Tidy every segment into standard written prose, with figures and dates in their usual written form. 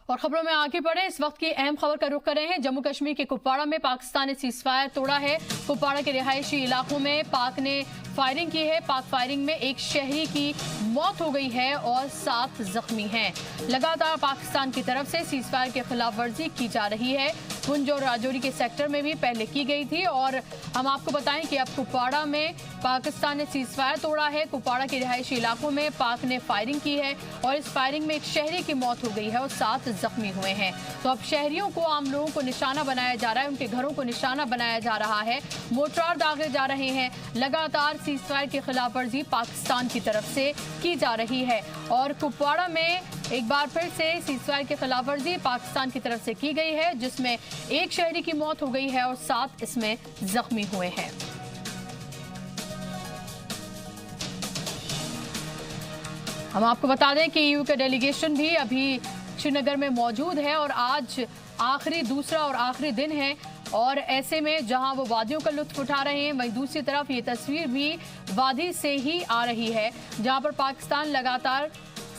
और खबरों में आगे बढ़े, इस वक्त की अहम खबर का रुख कर रहे हैं। जम्मू कश्मीर के कुपवाड़ा में पाकिस्तान ने सीजफायर तोड़ा है। कुपवाड़ा के रिहायशी इलाकों में पाक ने फायरिंग की है। पाक फायरिंग में एक शहरी की मौत हो गई है और 7 जख्मी हैं। लगातार पाकिस्तान की तरफ से सीजफायर की खिलाफ वर्जी की जा रही है। पुंछ और राजौरी के सेक्टर में भी पहले की गई थी और हम आपको बताएं कि अब कुपवाड़ा में पाकिस्तान ने सीजफायर तोड़ा है। कुपवाड़ा के रिहायशी इलाकों में पाक ने फायरिंग की है और इस फायरिंग में एक शहरी की मौत हो गई है और 7 जख्मी हुए हैं। तो अब शहरियों को, आम लोगों को निशाना बनाया जा रहा है, उनके घरों को निशाना बनाया जा रहा है, मोर्टार दागे जा रहे हैं। लगातार सीजफायर की खिलाफ वर्जी पाकिस्तान की तरफ से की जा रही है और कुपवाड़ा में एक बार फिर से सीजफायर की खिलाफ वर्जी पाकिस्तान की तरफ से की गई है, जिसमें एक शहरी की मौत हो गई है और 7 इसमें जख्मी हुए हैं। हम आपको बता दें कि ईयू का डेलीगेशन भी अभी श्रीनगर में मौजूद है और आज दूसरा और आखिरी दिन है और ऐसे में जहां वो वादियों का लुत्फ उठा रहे हैं, वहीं दूसरी तरफ ये तस्वीर भी वादी से ही आ रही है, जहां पर पाकिस्तान लगातार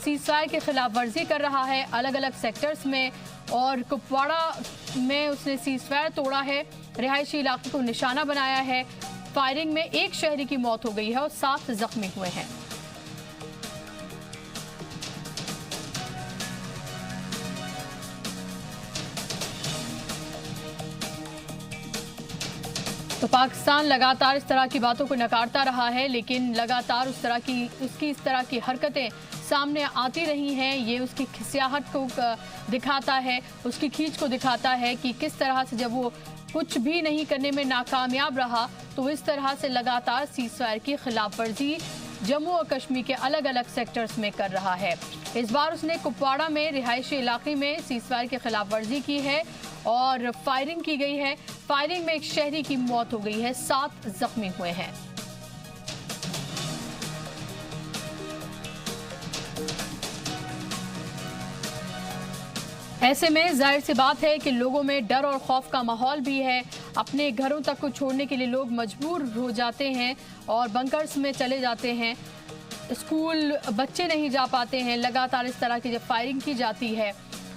सीजफायर के खिलाफ वर्जी कर रहा है अलग अलग सेक्टर्स में। और कुपवाड़ा में उसने सीजफायर तोड़ा है, रिहायशी इलाके को निशाना बनाया है। फायरिंग में एक शहरी की मौत हो गई है और 7 जख्मी हुए हैं। तो पाकिस्तान लगातार इस तरह की बातों को नकारता रहा है, लेकिन लगातार उसकी इस तरह की हरकतें सामने आती रही हैं। ये उसकी खिसियाहट को दिखाता है, उसकी खींच को दिखाता है कि किस तरह से जब वो कुछ भी नहीं करने में नाकामयाब रहा तो इस तरह से लगातार सीजफायर की खिलाफ वर्जी जम्मू और कश्मीर के अलग अलग सेक्टर्स में कर रहा है। इस बार उसने कुपवाड़ा में रिहायशी इलाके में सीजफायर की खिलाफ वर्जी की है और फायरिंग की गई है। फायरिंग में एक शहरी की मौत हो गई है, 7 जख्मी हुए हैं। ऐसे में जाहिर सी बात है कि लोगों में डर और खौफ का माहौल भी है। अपने घरों तक को छोड़ने के लिए लोग मजबूर हो जाते हैं और बंकर्स में चले जाते हैं। स्कूल बच्चे नहीं जा पाते हैं। लगातार इस तरह की जब फायरिंग की जाती है,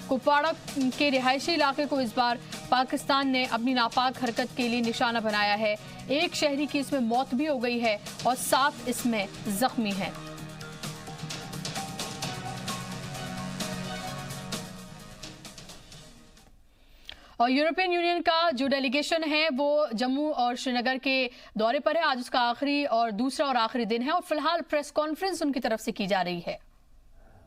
कुपवाड़ा के रिहायशी इलाके को इस बार पाकिस्तान ने अपनी नापाक हरकत के लिए निशाना बनाया है। एक शहरी की इसमें मौत भी हो गई है और 7 इसमें जख्मी हैं। और यूरोपियन यूनियन का जो डेलीगेशन है वो जम्मू और श्रीनगर के दौरे पर है। आज उसका दूसरा और आखिरी दिन है और फिलहाल प्रेस कॉन्फ्रेंस उनकी तरफ से की जा रही है।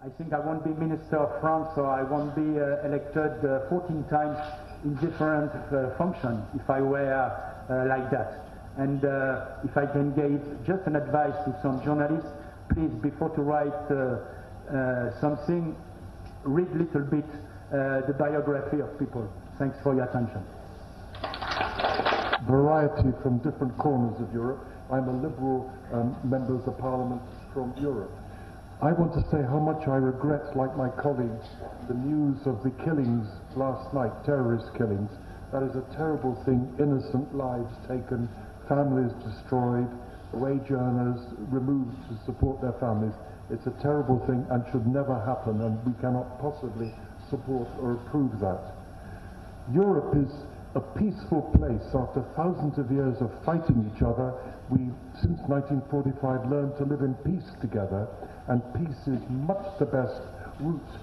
I think I won't be Minister of France, so I won't be elected 14 times in different functions if I were like that. And if I can give just an advice to some journalists, please, before to write something, read a little bit the biography of people. Thanks for your attention. Variety from different corners of Europe. I'm a Liberal member of the Parliament from Europe. I want to say how much I regret, like my colleagues, the news of the killings last night, terrorist killings. That is a terrible thing. Innocent lives taken, families destroyed, wage earners removed to support their families. It's a terrible thing and should never happen, and we cannot possibly support or approve that. Europe is a peaceful place. After thousands of years of fighting each other, we, since 1945, learned to live in peace together, and peace is much the best route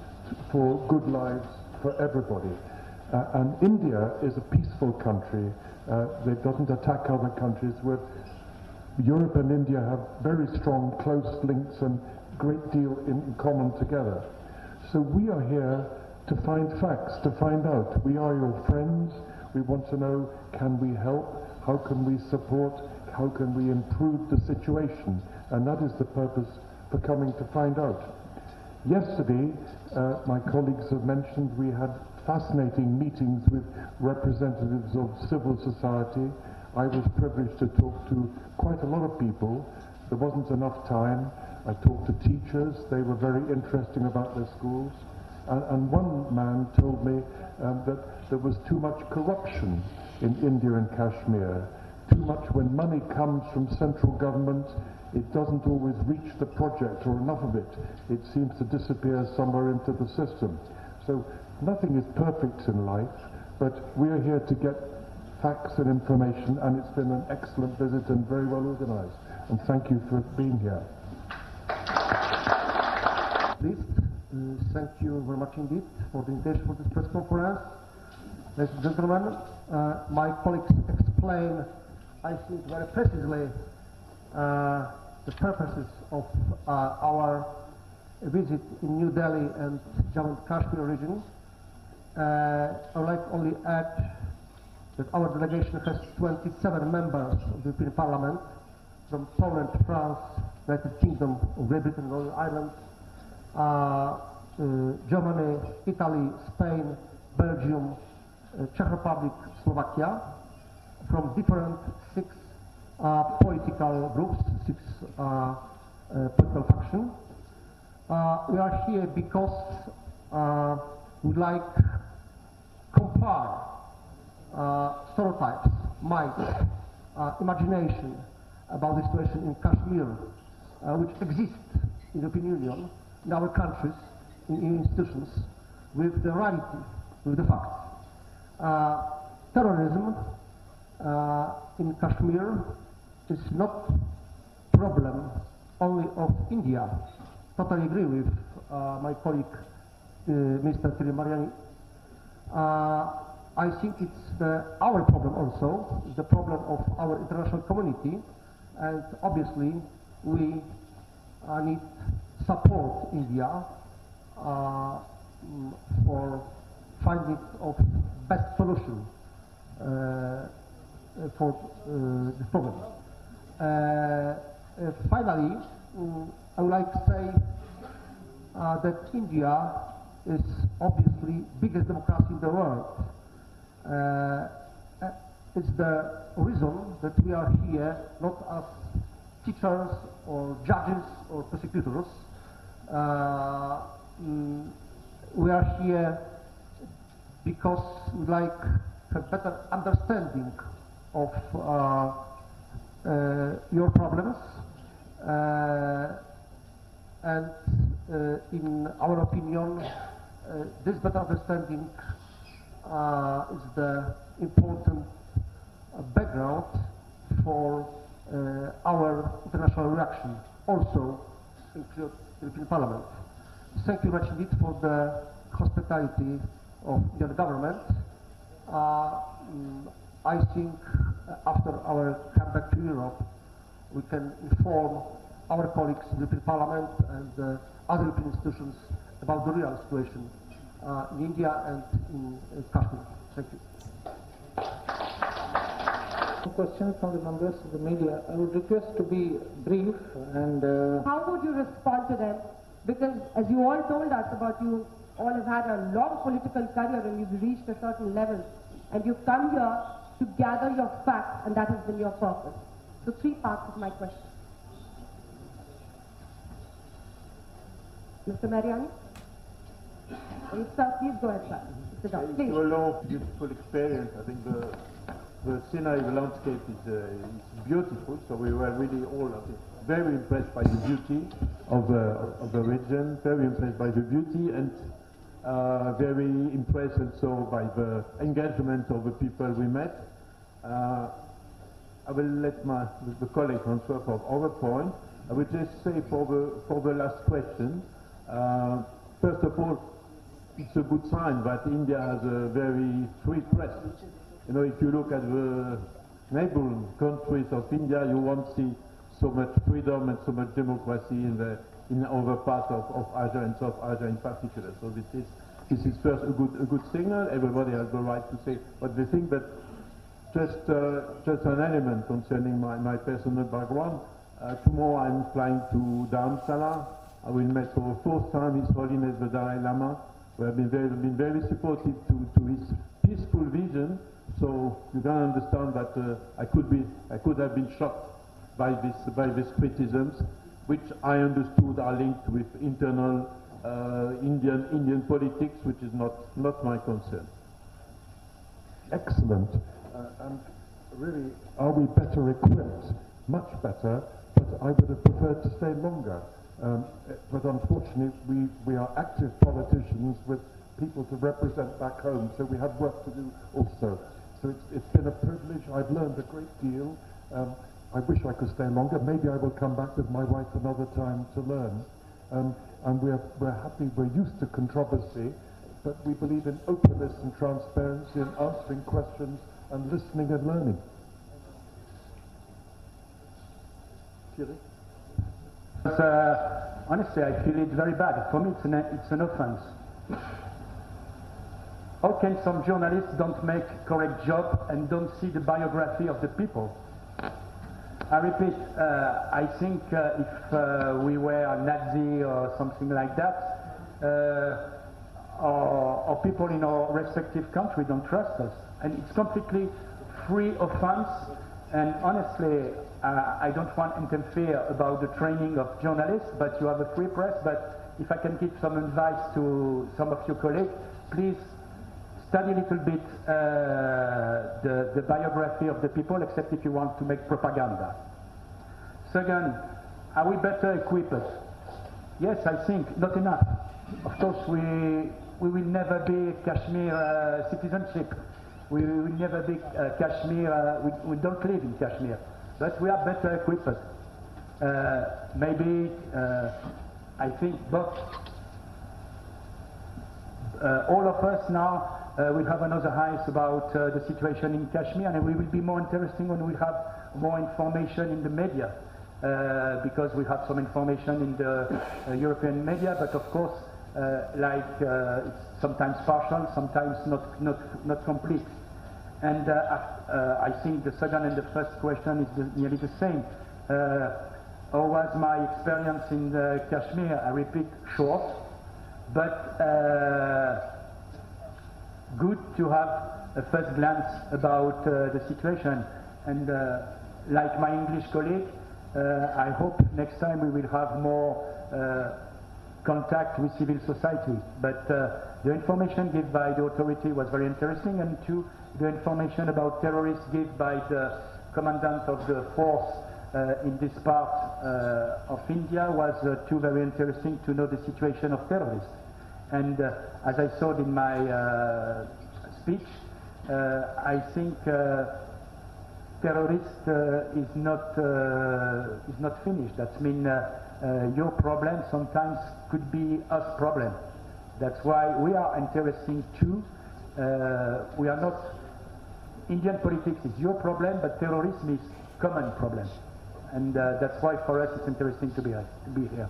for good lives for everybody. And India is a peaceful country. It doesn't attack other countries. Europe and India have very strong, close links and great deal in common together. So we are here to find facts, to find out. We are your friends. We want to know, can we help? How can we support? How can we improve the situation? And that is the purpose for coming to find out. Yesterday, my colleagues have mentioned, we had fascinating meetings with representatives of civil society. I was privileged to talk to quite a lot of people. There wasn't enough time. I talked to teachers. They were very interesting about their schools. And one man told me that there was too much corruption in India and Kashmir. Too much when money comes from central government, it doesn't always reach the project or enough of it. It seems to disappear somewhere into the system. So Nothing is perfect in life, but we're here to get facts and information, and it's been an excellent visit and very well organized. And thank you for being here. Please, thank you very much indeed for the invitation for this press conference. Ladies and gentlemen, my colleagues explain, I think, very precisely the purposes of our visit in New Delhi and Jammu and Kashmir region. I would like only add that our delegation has 27 members of the European Parliament from Poland, France, United Kingdom, Great Britain, Northern Ireland, Germany, Italy, Spain, Belgium, Czech Republic, Slovakia, from different 6 political groups, 6 political factions. We are here because we like compare stereotypes, myths, imagination about the situation in Kashmir, which exists in the European Union, in our countries, in institutions, with the reality, with the facts. Terrorism in Kashmir is not a problem only of India. Totally agree with my colleague, Mr. Thierry Mariani. I think it's our problem also, the problem of our international community, and obviously we need support India for finding of best solution for this problem. Finally, I would like to say that India is obviously biggest democracy in the world. It's the reason that we are here not as teachers or judges or prosecutors. We are here because we like have better understanding of your problems, and in our opinion, this better understanding is the important background for our international reaction, also include the European Parliament. Thank you very much indeed for the hospitality of the government. I think after our comeback to Europe, we can inform our colleagues in the European Parliament and other European institutions about the real situation in India and in Kashmir. Thank you. Question from the members of the media. I would request to be brief and... How would you respond to them? Because as you all told us about, you all have had a long political career and you've reached a certain level and you've come here to gather your facts, and that has been your purpose. So 3 parts of my question. Mr. Mariani? Sir, please go ahead, sir. Sit down, please. Through a long, beautiful experience, I think the scenery, the landscape is beautiful, so we were really all, I think, very impressed by the beauty of the region, very impressed by the beauty, and very impressed also by the engagement of the people we met. I will let the colleague answer for other points. I would just say for the last question, first of all, it's a good sign that India has a very free press. You know, if you look at the neighboring countries of India, you won't see so much freedom and so much democracy in other parts of Asia and South Asia in particular. So this is first a good signal. Everybody has the right to say what they think, but just an element concerning my personal background. Tomorrow I'm flying to Dharamsala. I will meet for the 4th time His Holiness the Dalai Lama. We have been very supportive to his peaceful vision. So you can understand that I could have been shocked by these criticisms, which I understood are linked with internal Indian politics, which is not my concern. Excellent. And really, are we better equipped? Much better, but I would have preferred to stay longer. But unfortunately, we are active politicians with people to represent back home, so we have work to do also. So it's been a privilege. I've learned a great deal. I wish I could stay longer. Maybe I will come back with my wife another time to learn. And we're happy, we're used to controversy, but we believe in openness and transparency and answering questions and listening and learning. Thierry? Honestly, I feel it very bad. For me, it's an offense. How can some journalists don't make correct job and don't see the biography of the people? I repeat, I think if we were a Nazi or something like that, or people in our respective country don't trust us. And it's completely free offense. And honestly, I don't want to interfere about the training of journalists, but you have a free press. But if I can give some advice to some of your colleagues, please study a little bit the biography of the people, except if you want to make propaganda. Second, are we better equipped? Yes, I think not enough. Of course, we will never be Kashmir citizenship. We will never be Kashmir. We don't live in Kashmir, but we are better equipped. Maybe I think both. All of us now will have another eyes about the situation in Kashmir, and it will be more interesting when we have more information in the media, because we have some information in the European media, but of course, it's sometimes partial, sometimes not complete. And I think the second and the first question is nearly the same. How was my experience in Kashmir? I repeat, short, but good to have a first glance about the situation. And like my English colleague, I hope next time we will have more contact with civil society. But the information given by the authority was very interesting, and two, the information about terrorists given by the commandant of the force in this part of India was too very interesting to know the situation of terrorists. And as I said in my speech, I think terrorist is not finished. That means your problem sometimes could be us problem. That's why we are interesting too. We are not, Indian politics is your problem, but terrorism is common problem. And that's why for us it's interesting to be here.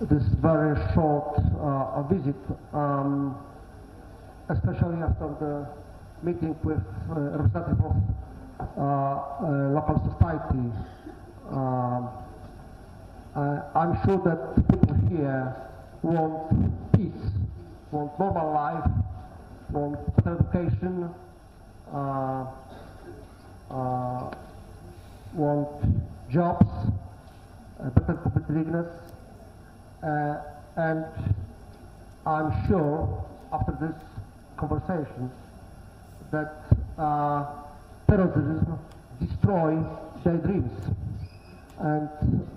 This very short visit, especially after the meeting with representative of local society, I'm sure that people here want peace, want normal life, want education, want jobs, better competitiveness, and I'm sure after this conversation that terrorism destroy their dreams. And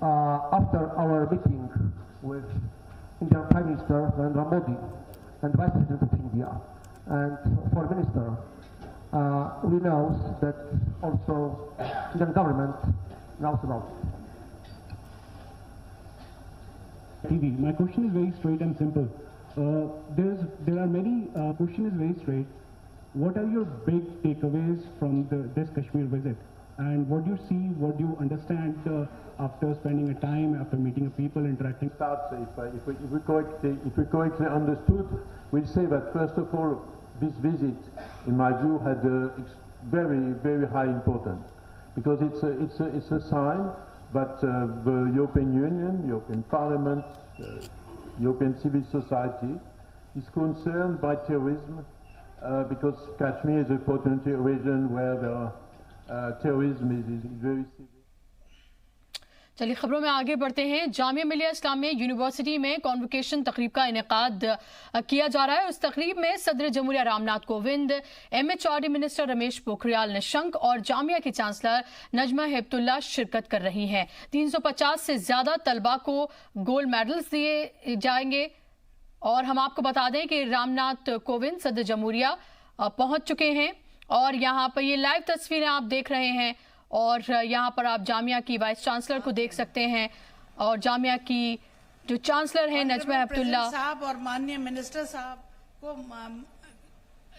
after our meeting with Indian Prime Minister Narendra Modi and Vice President of India and Foreign Minister, we know that also Indian government knows about it. TV. My question is very straight and simple. There are many. Question is very straight. What are your big takeaways from this Kashmir visit? And what do you see, what do you understand after spending a time, after meeting people, interacting? If we correctly understood, we'll say that first of all, this visit, in my view, had a very, very high importance, because it's a sign that the European Union, European Parliament, European civil society is concerned by terrorism, because Kashmir is a potential region where terrorism is very severe. चलिए खबरों में आगे बढ़ते हैं। Jamia Millia Islamia university में convocation तकरीब का इनेकाद किया जा रहा है। उस तकरीब में सदर जमहूरिया रामनाथ कोविंद, MHRD मिनिस्टर रमेश पोखरियाल निशंक और जामिया की चांसलर नजमा हेपतुल्ला शिरकत कर रही हैं। 350 से ज्यादा तलबा को गोल्ड मेडल्स दिए जाएंगे। और हम आपको बता दें कि रामनाथ कोविंद सदर जमहूरिया पहुंच चुके हैं और यहाँ पर ये लाइव तस्वीरें आप देख रहे हैं और यहाँ पर आप जामिया की वाइस चांसलर को देख सकते हैं और जामिया की जो चांसलर हैं नजमा हेपतुल्ला साहब और माननीय मिनिस्टर साहब को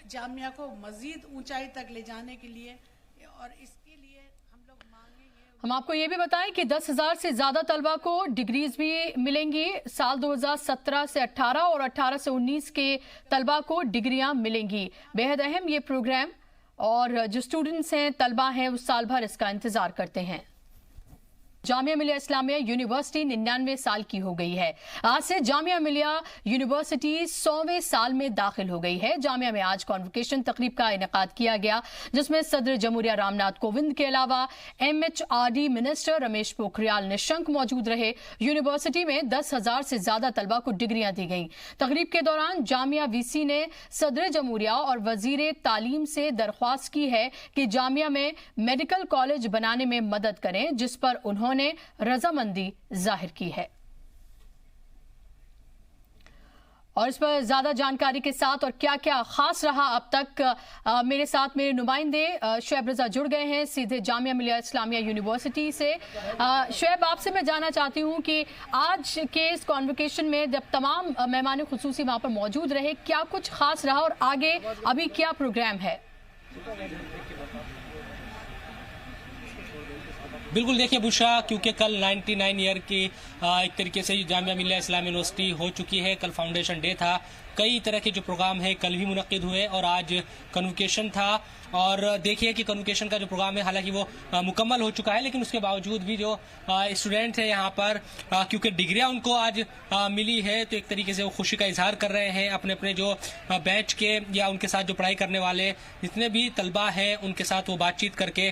जामिया को मजीद ऊंचाई तक ले जाने के लिए और इसके लिए हम लोग मांगेंगे। हम आपको ये भी बताएं कि 10,000 से ज्यादा तलबा को डिग्रीज भी मिलेंगी। साल 2017 से 18 और 18 से 19 के तलबा को डिग्रियां मिलेंगी। बेहद अहम ये प्रोग्राम और जो स्टूडेंट्स हैं, तलबा हैं, उस साल भर इसका इंतजार करते हैं। जामिया मिलिया इस्लामिया यूनिवर्सिटी 99 साल की हो गई है। आज से जामिया मिलिया यूनिवर्सिटी 100वें साल में दाखिल हो गई है। जामिया में आज कॉन्वोकेशन तकरीब का इनेकाद किया गया जिसमें सदर जमहूरिया रामनाथ कोविंद के अलावा MHRD मिनिस्टर रमेश पोखरियाल निशंक मौजूद रहे। यूनिवर्सिटी में 10,000 से ज्यादा तलबा को डिग्रियां दी गईं। तकरीब के दौरान जामिया VC ने सदर जमहूरिया और वजीर तालीम से दरख्वास्त की है कि जामिया में मेडिकल कॉलेज बनाने में मदद करें, जिस पर उन्होंने रजामंदी जाहिर की है। और इस पर ज्यादा जानकारी के साथ और क्या क्या खास रहा अब तक मेरे साथ मेरे नुमाइंदे शुएब रजा जुड़ गए हैं सीधे जामिया मिलिया इस्लामिया यूनिवर्सिटी से। शुएब, आपसे मैं जानना चाहती हूं कि आज के इस कॉन्वोकेशन में जब तमाम मेहमान खुसूसी वहां पर मौजूद रहे, क्या कुछ खास रहा और आगे अभी क्या प्रोग्राम है? बिल्कुल, देखिए बुशा, क्योंकि कल 99 ईयर की एक तरीके से जामिया मिलिया इस्लामिया यूनिवर्सिटी हो चुकी है। कल फाउंडेशन डे था, कई तरह के जो प्रोग्राम है कल भी मुनक्किद हुए और आज कन्वोकेशन था। और देखिए कि कन्वोकेशन का जो प्रोग्राम है हालांकि वो मुकम्मल हो चुका है, लेकिन उसके बावजूद भी जो स्टूडेंट है यहाँ पर क्योंकि डिग्रियां उनको आज मिली है तो एक तरीके से वो खुशी का इजहार कर रहे हैं। अपने अपने जो बैच के या उनके साथ जो पढ़ाई करने वाले जितने भी तलबा हैं उनके साथ वो बातचीत करके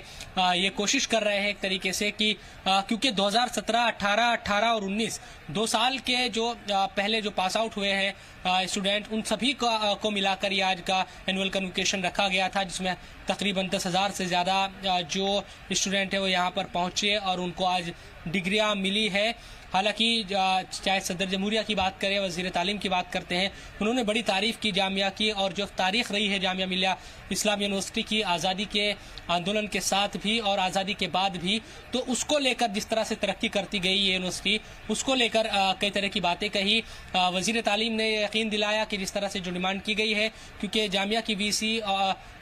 ये कोशिश कर रहे हैं एक तरीके से कि क्योंकि 2017, 18 और 19 2 साल के जो पहले जो पास आउट हुए हैं स्टूडेंट, उन सभी को मिलाकर ये आज का एनुअल कन्वोकेशन रखा गया था जिसमें तकरीबन 10,000 से ज़्यादा जो स्टूडेंट है वो यहाँ पर पहुँचे और उनको आज डिग्रियाँ मिली है। हालांकि चाहे सदर जमहूरिया की बात करें, वजीर तालीम की बात करते हैं, उन्होंने बड़ी तारीफ की जामिया की और जो तारीख रही है जामिया मिलिया इस्लामिया यूनिवर्सिटी की आज़ादी के आंदोलन के साथ भी और आज़ादी के बाद भी, तो उसको लेकर जिस तरह से तरक्की करती गई ये यूनिवर्सिटी, उसको लेकर कई तरह की बातें कही। वजीर तालीम ने यकीन दिलाया कि जिस तरह से जो डिमांड की गई है, क्योंकि जामिया की VC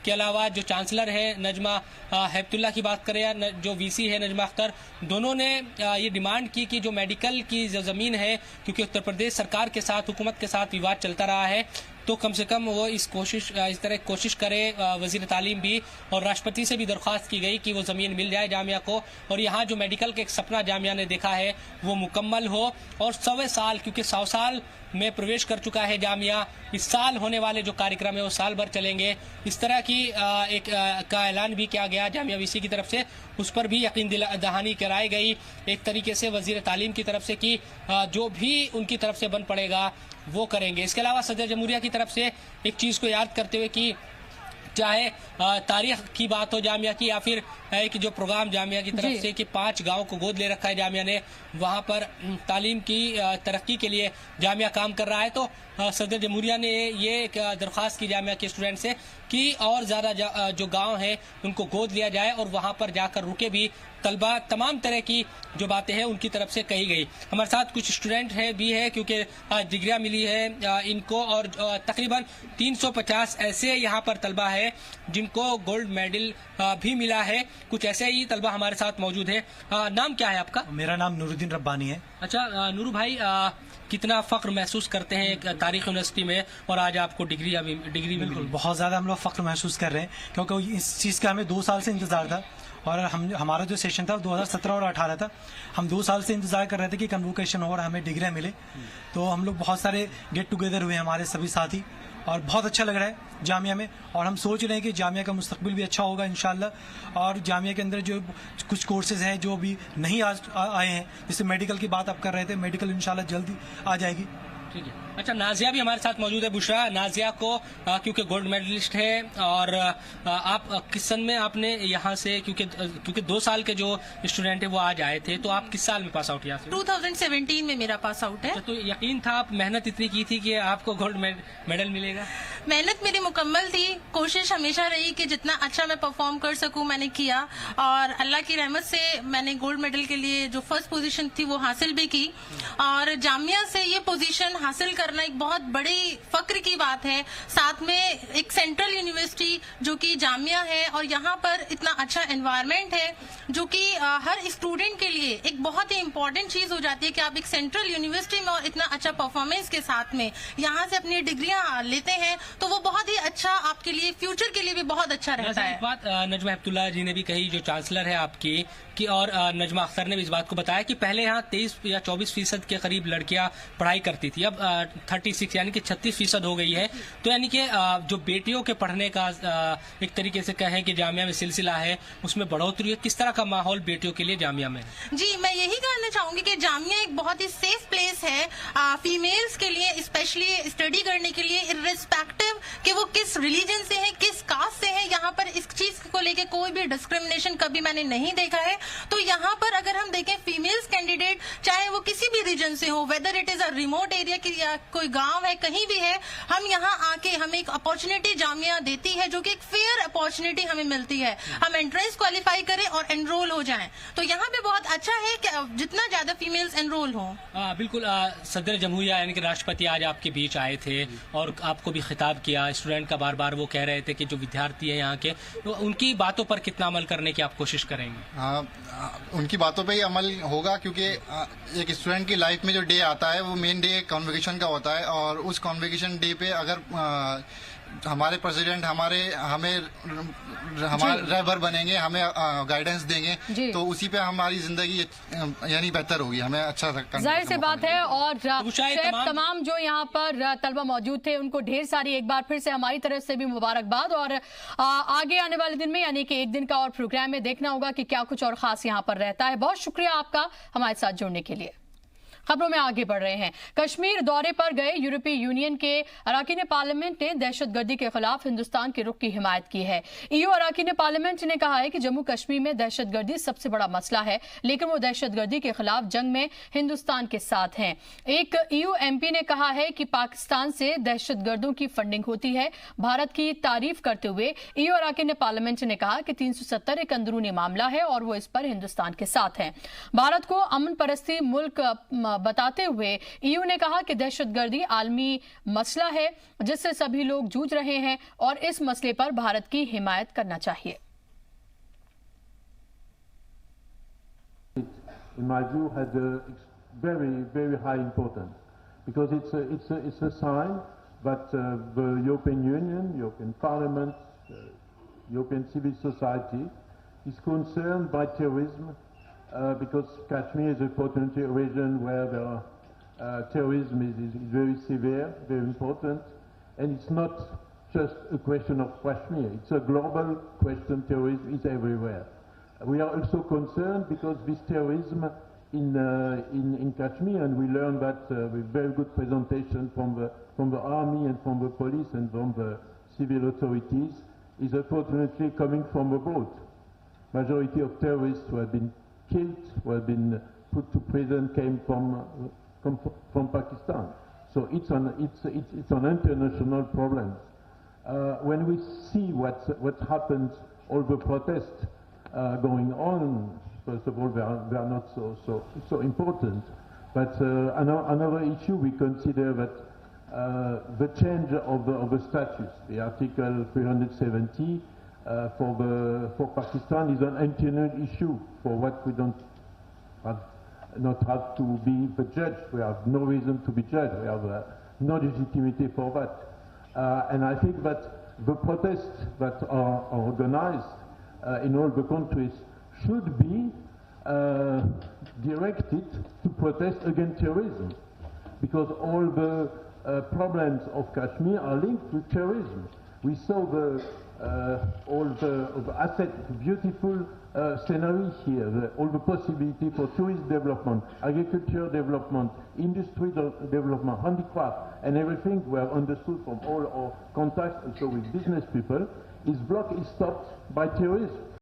के अलावा जो चांसलर है नजमा हेपतुल्ला की बात करें या जो VC है नजमा अख्तर, दोनों ने ये डिमांड की कि जो मेडिकल की जो ज़मीन है, क्योंकि उत्तर प्रदेश सरकार के साथ, हुकूमत के साथ विवाद चलता रहा है, तो कम से कम वो इस तरह कोशिश करे। वजीर तालीम भी और राष्ट्रपति से भी दरख्वास्त की गई कि वो ज़मीन मिल जाए जामिया को और यहाँ जो मेडिकल का एक सपना जामिया ने देखा है वो मुकम्मल हो। और 100वें साल, क्योंकि 100 साल में प्रवेश कर चुका है जामिया, इस साल होने वाले जो कार्यक्रम है वो साल भर चलेंगे। इस तरह की का ऐलान भी किया गया जामिया VC की तरफ से, उस पर भी यकीन दहानी कराई गई एक तरीके से वजीर तालीम की तरफ से कि जो भी उनकी तरफ से बन पड़ेगा वो करेंगे। इसके अलावा सदर जमहूरिया की तरफ से एक चीज़ को याद करते हुए कि चाहे तारीख की बात हो जामिया की या फिर एक जो प्रोग्राम जामिया की तरफ से कि 5 गांव को गोद ले रखा है जामिया ने, वहां पर तालीम की तरक्की के लिए जामिया काम कर रहा है, तो सदर जमहूरिया ने ये एक दरख्वास्त की जामिया के स्टूडेंट से कि और ज़्यादा जो गांव हैं उनको गोद लिया जाए और वहां पर जाकर रुके भी तलबा, तमाम तरह की जो बातें हैं उनकी तरफ से कही गई। हमारे साथ कुछ स्टूडेंट है भी है क्योंकि डिग्रियां मिली है इनको और तकरीबन 350 ऐसे यहाँ पर तलबा है जिनको गोल्ड मेडल भी मिला है। कुछ ऐसे ही तलबा हमारे साथ मौजूद है। नाम क्या है आपका? मेरा नाम नूरुद्दीन रब्बानी है। अच्छा नूरू भाई, कितना फख्र महसूस करते हैं तारीख यूनिवर्सिटी में और आज आपको डिग्री बिल्कुल बहुत ज़्यादा हम लोग फख्र महसूस कर रहे हैं क्योंकि इस चीज़ का हमें 2 साल से इंतजार था और हमारा जो सेशन था 2017 और 18 था। हम 2 साल से इंतजार कर रहे थे कि कन्वोकेशन हो और हमें डिग्रियाँ मिले। तो हम लोग बहुत सारे गेट टुगेदर हुए हमारे सभी साथी और बहुत अच्छा लग रहा है जामिया में, और हम सोच रहे हैं कि जामिया का मुस्तकबिल भी अच्छा होगा इंशाल्लाह। और जामिया के अंदर जो कुछ कोर्सेज हैं जो अभी नहीं आए हैं, जैसे मेडिकल की बात आप कर रहे थे, मेडिकल इंशाल्लाह जल्दी आ जाएगी। ठीक है। अच्छा, नाजिया भी हमारे साथ मौजूद है। बुशरा, नाजिया को क्योंकि गोल्ड मेडलिस्ट है और आप किस सन में आपने यहाँ से, क्योंकि 2 साल के जो स्टूडेंट है वो आज आए थे, तो आप किस साल में पास आउट यहाँ से? 2017 में मेरा पास आउट है। तो यकीन था, आप मेहनत इतनी की थी कि आपको गोल्ड मेडल मिलेगा? मेहनत मेरी मुकम्मल थी, कोशिश हमेशा रही कि जितना अच्छा मैं परफॉर्म कर सकूं मैंने किया, और अल्लाह की रहमत से मैंने गोल्ड मेडल के लिए जो फर्स्ट पोजीशन थी वो हासिल भी की। और जामिया से ये पोजीशन हासिल करना एक बहुत बड़ी फक्र की बात है। साथ में एक सेंट्रल यूनिवर्सिटी जो कि जामिया है, और यहाँ पर इतना अच्छा एनवायरनमेंट है जो कि हर स्टूडेंट के लिए एक बहुत ही इम्पोर्टेंट चीज हो जाती है कि आप एक सेंट्रल यूनिवर्सिटी में और इतना अच्छा परफॉर्मेंस के साथ में यहाँ से अपनी डिग्रियां लेते हैं, तो वो बहुत ही अच्छा आपके लिए, फ्यूचर के लिए भी बहुत अच्छा रहता है। एक बात नजमा हेपतुल्लाह जी ने भी कही, जो चांसलर है आपकी, कि और नजमा अख्तर ने भी इस बात को बताया कि पहले यहाँ 23 या 24% के करीब लड़कियां पढ़ाई करती थी, अब 36 यानी कि 36% हो गई है। तो यानी कि जो बेटियों के पढ़ने का एक तरीके से कहें कि जामिया में सिलसिला है, उसमें बढ़ोतरी है। किस तरह का माहौल बेटियों के लिए जामिया में? जी, मैं यही कहना चाहूंगी कि जामिया एक बहुत ही सेफ प्लेस है फीमेल्स के लिए, स्पेशली स्टडी करने के लिए, इर्रेस्पेक्टिव कि वो किस रिलीजन से है, किस कास्ट से है। यहाँ पर इस चीज को लेके कोई भी डिस्क्रिमिनेशन कभी मैंने नहीं देखा है। तो यहाँ पर अगर हम देखें फीमेल्स कैंडिडेट, चाहे वो किसी भी रीजन से हो, whether it is a remote area की या कोई गांव है, कहीं भी है, हम यहाँ आके हमें एक अपॉर्चुनिटी जामिया देती है जो कि एक फेयर अपॉर्चुनिटी हमें मिलती है। हम एंट्रेंस क्वालिफाई करें और एनरोल हो जाएं, तो यहाँ पे बहुत अच्छा है कि जितना ज्यादा फीमेल्स एनरोल हो। बिल्कुल। सदर जमहूरिया यानी कि राष्ट्रपति आज आपके बीच आए थे और आपको भी खिताब किया। स्टूडेंट का बार बार वो कह रहे थे कि जो विद्यार्थी है यहाँ के, तो उनकी बातों पर कितना अमल करने की आप कोशिश करेंगे? उनकी बातों पे ही अमल होगा, क्योंकि एक स्टूडेंट की लाइफ में जो डे आता है वो मेन डे कॉन्वोकेशन का होता है, और उस कॉन्वोकेशन डे पे अगर हमारे प्रेसिडेंट हमें रहबर बनेंगे, हमें गाइडेंस देंगे, तो उसी पे हमारी जिंदगी यानी बेहतर होगी, हमें अच्छा जाहिर सी बात है। और तमाम जो यहाँ पर तलबा मौजूद थे उनको ढेर सारी एक बार फिर से हमारी तरफ से भी मुबारकबाद। और आगे आने वाले दिन में यानी कि एक दिन का और प्रोग्राम में देखना होगा कि क्या कुछ और खास यहाँ पर रहता है। बहुत शुक्रिया आपका हमारे साथ जुड़ने के लिए। खबरों में आगे बढ़ रहे हैं। कश्मीर दौरे पर गए यूरोपीय यूनियन के अरकान पार्लियामेंट ने दहशतगर्दी के खिलाफ हिंदुस्तान के रुख की हिमायत की है। ईयू अरकान पार्लियामेंट ने कहा है कि जम्मू कश्मीर में दहशतगर्दी सबसे बड़ा मसला है, लेकिन वो दहशतगर्दी के खिलाफ जंग में हिंदुस्तान के साथ हैं। एक ईयू एमपी ने कहा है कि पाकिस्तान से दहशतगर्दों की फंडिंग होती है। भारत की तारीफ करते हुए ईयू अरकान पार्लियामेंट ने कहा कि 370 एक अंदरूनी मामला है और वो इस पर हिंदुस्तान के साथ हैं। भारत को अमन परस्ती मुल्क बताते हुए ईयू ने कहा कि दहशतगर्दी आलमी मसला है जिससे सभी लोग जूझ रहे हैं और इस मसले पर भारत की हिमायत करना चाहिए। In my view, had a very, very high importance because it's a sign that the European Union, European Parliament, European civil society is concerned by terrorism. Because Kashmir is a potential region where the terrorism is very severe, very important, and it's not just a question of Kashmir, it's a global question. Terrorism is everywhere. We are also concerned because this terrorism in Kashmir, and we learned that with very good presentation from the army and from the police and from the civil authorities, is unfortunately coming from abroad. Majority of terrorists who have been killed, who have been put to prison, came from Pakistan. So it's an international problem. When we see what happens, all the protests going on, first of all, they are not so important. But another issue, we consider that the change of the status, the Article 370. For Pakistan is an internal issue for what we not have to be the judge. We have no reason to be judged. We have no legitimacy for that. And I think that the protests that are organized in all the countries should be directed to protest against terrorism, because all problems of Kashmir are linked to terrorism. We saw all the asset, beautiful scenery here, all the possibility for tourist development, agriculture development, industry development, handicraft, and everything were understood from all our contacts also with business people. Is blocked, is stopped by terrorism.